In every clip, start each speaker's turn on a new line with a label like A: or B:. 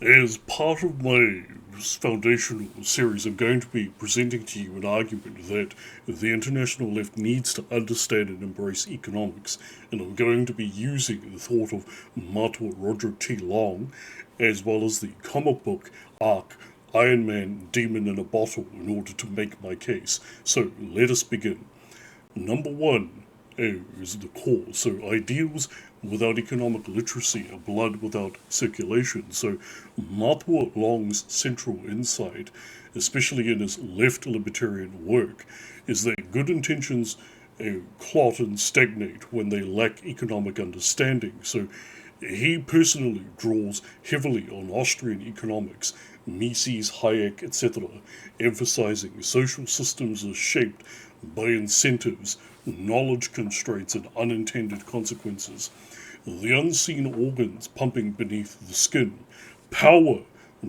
A: As part of my foundational series, I'm going to be presenting to you an argument that the international left needs to understand and embrace economics, and I'm going to be using the thought of Matua Roderick T. Long, as well as the comic book arc Iron Man Demon in a Bottle, in order to make my case. So let us begin. Number one is the core. So ideals without economic literacy are blood without circulation. So Matua Long's central insight, especially in his left libertarian work, is that good intentions clot and stagnate when they lack economic understanding. So he personally draws heavily on Austrian economics, Mises, Hayek, etc., emphasizing social systems are shaped by incentives, knowledge constraints, and unintended consequences. The unseen organs pumping beneath the skin. Power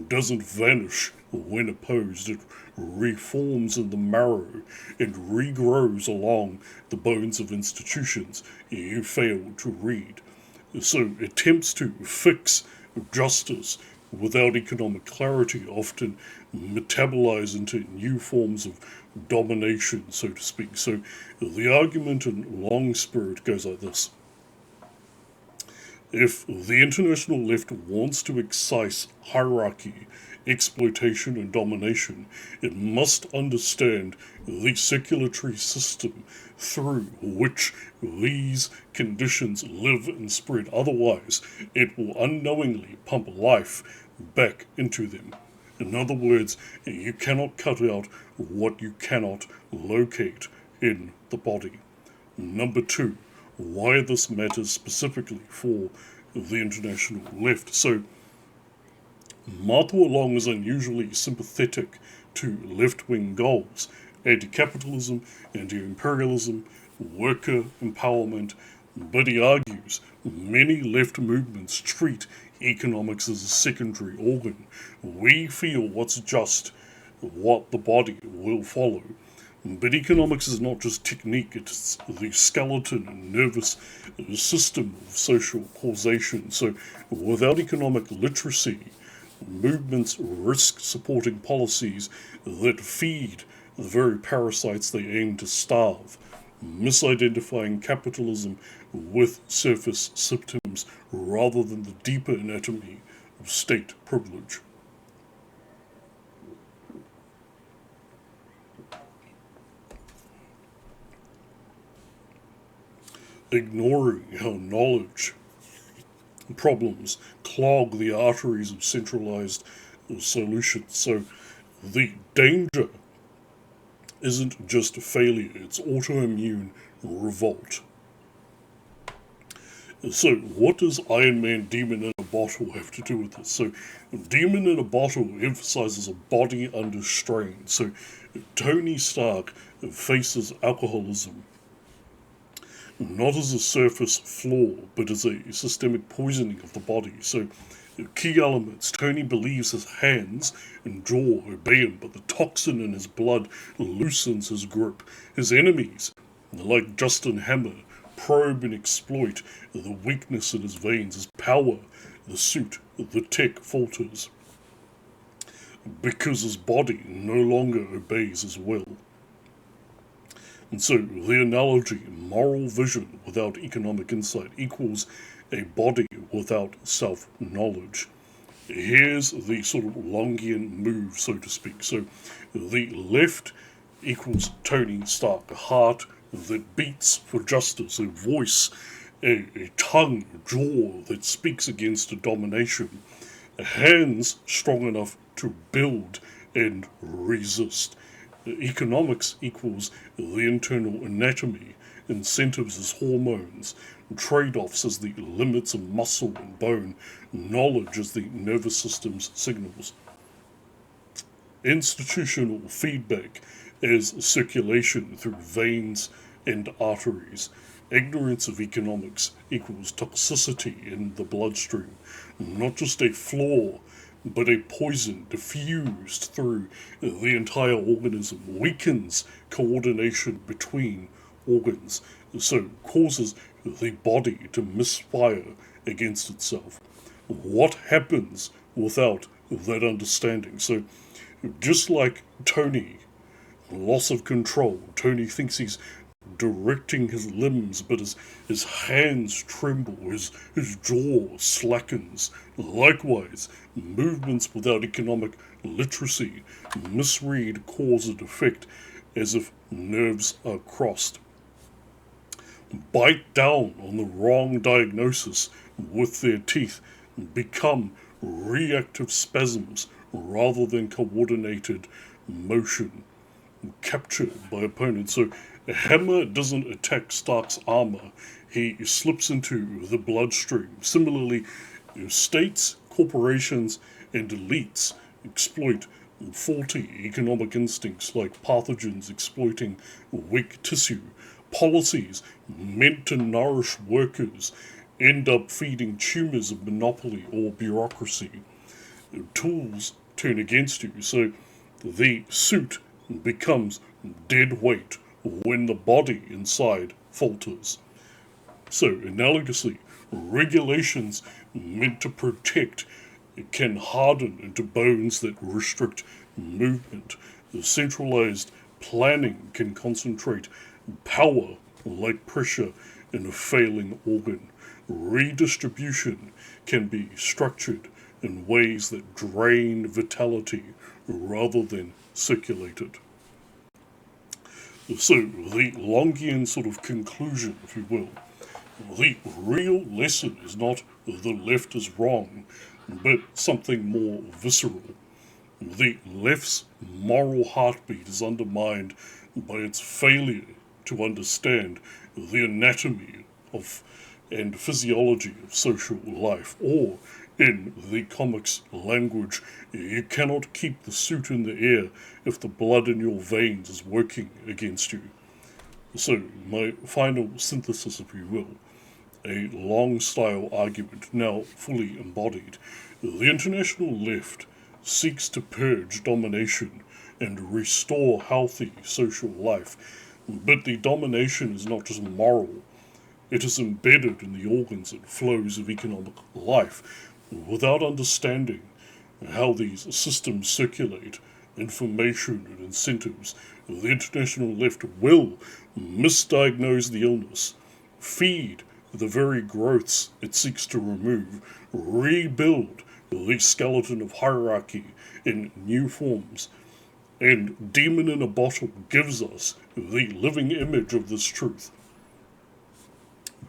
A: doesn't vanish when opposed, it reforms in the marrow and regrows along the bones of institutions you fail to read. So attempts to fix justice without economic clarity often metabolize into new forms of domination, so to speak. So the argument in long spirit goes like this. If the international left wants to excise hierarchy, exploitation, and domination, it must understand the circulatory system through which these conditions live and spread. Otherwise, it will unknowingly pump life back into them. In other words, you cannot cut out what you cannot locate in the body. Number two, why this matters specifically for the international left. So, Matua Long is unusually sympathetic to left-wing goals, anti-capitalism, anti-imperialism, worker empowerment, but he argues many left movements treat economics as a secondary organ. We feel what's just, what the body will follow. But economics is not just technique, it's the skeleton and nervous system of social causation. So without economic literacy, movements risk supporting policies that feed the very parasites they aim to starve, misidentifying capitalism with surface symptoms rather than the deeper anatomy of state privilege. Ignoring how knowledge problems clog the arteries of centralized solutions. So the danger isn't just failure, it's autoimmune revolt. So, what does Iron Man Demon in a Bottle have to do with this? So, Demon in a Bottle emphasizes a body under strain. So, Tony Stark faces alcoholism not as a surface flaw, but as a systemic poisoning of the body. So, key elements. Tony believes his hands and jaw obey him, but the toxin in his blood loosens his grip. His enemies, like Justin Hammer, probe and exploit the weakness in his veins. His power, the suit, the tech falters because his body no longer obeys his will. And so the analogy, moral vision without economic insight equals a body without self-knowledge. Here's the sort of Longian move, so to speak. So the left equals Tony Stark, a heart that beats for justice, a voice, a tongue, a jaw that speaks against a domination, hands strong enough to build and resist. Economics equals the internal anatomy, incentives as hormones, trade-offs as the limits of muscle and bone, knowledge as the nervous system's signals. Institutional feedback as circulation through veins and arteries. Ignorance of economics equals toxicity in the bloodstream, not just a flaw, but a poison diffused through the entire organism, weakens coordination between organs, so causes the body to misfire against itself. What happens without that understanding. So, just like Tony, loss of control, Tony thinks he's directing his limbs, but his hands tremble, his jaw slackens. Likewise, movements without economic literacy misread cause and effect as if nerves are crossed. Bite down on the wrong diagnosis with their teeth, become reactive spasms rather than coordinated motion captured by opponents. So a hammer doesn't attack Stark's armor, he slips into the bloodstream. Similarly, states, corporations, and elites exploit faulty economic instincts like pathogens exploiting weak tissue. Policies meant to nourish workers end up feeding tumors of monopoly or bureaucracy. Tools turn against you, so the suit becomes dead weight when the body inside falters. So, analogously, regulations meant to protect can harden into bones that restrict movement. The centralized planning can concentrate power like pressure in a failing organ. Redistribution can be structured in ways that drain vitality rather than circulate it. So, the Longian sort of conclusion, if you will, the real lesson is not the left is wrong, but something more visceral. The left's moral heartbeat is undermined by its failure to understand the anatomy of and physiology of social life, or in the comics language, you cannot keep the suit in the air if the blood in your veins is working against you. So, my final synthesis, if you will, a long style argument now fully embodied. The international left seeks to purge domination and restore healthy social life, but the domination is not just moral, it is embedded in the organs and flows of economic life. Without understanding how these systems circulate information and incentives, the international left will misdiagnose the illness, feed the very growths it seeks to remove, rebuild the skeleton of hierarchy in new forms. And Demon in a Bottle gives us the living image of this truth.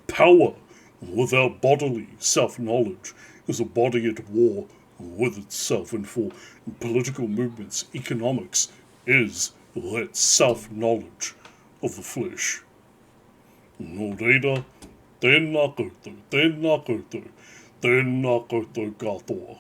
A: Power without bodily self-knowledge is a body at war with itself, and for political movements, economics is that self-knowledge of the flesh. No reira, tēnā koutou, tēnā koutou, tēnā koutou katoa.